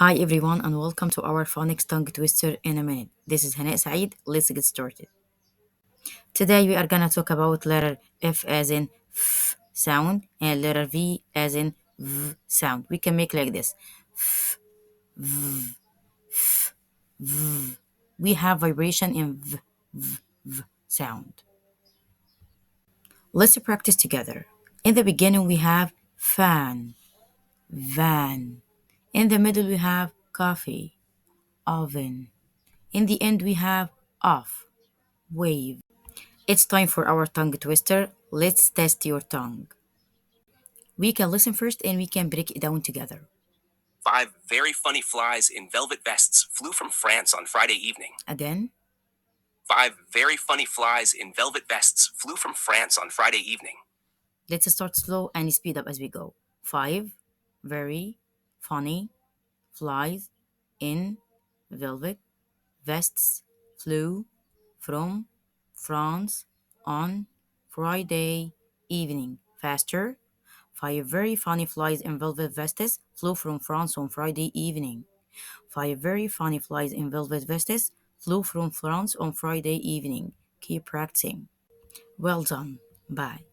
Hi everyone and welcome to our Phonics tongue twister in a minute. This is Hanaa Said. Let's get started. Today we are gonna talk about letter F as in F sound and letter V as in V sound. We can make like this. We have vibration in V sound. Let's practice together. In the beginning we have fan, van. In the middle we have coffee, oven. In the end we have off, wave. It's time for our tongue twister. Let's test your tongue. We can listen first and we can break it down together. Five very funny flies in velvet vests flew from France on Friday evening. Again, Five very funny flies in velvet vests flew from France on Friday evening. let's start slow and speed up as we go. Five very funny flies in velvet vests flew from France on Friday evening. Faster. Five very funny flies in velvet vests flew from France on Friday evening. Five very funny flies in velvet vests flew from France on Friday evening. Keep practicing. Well done. Bye.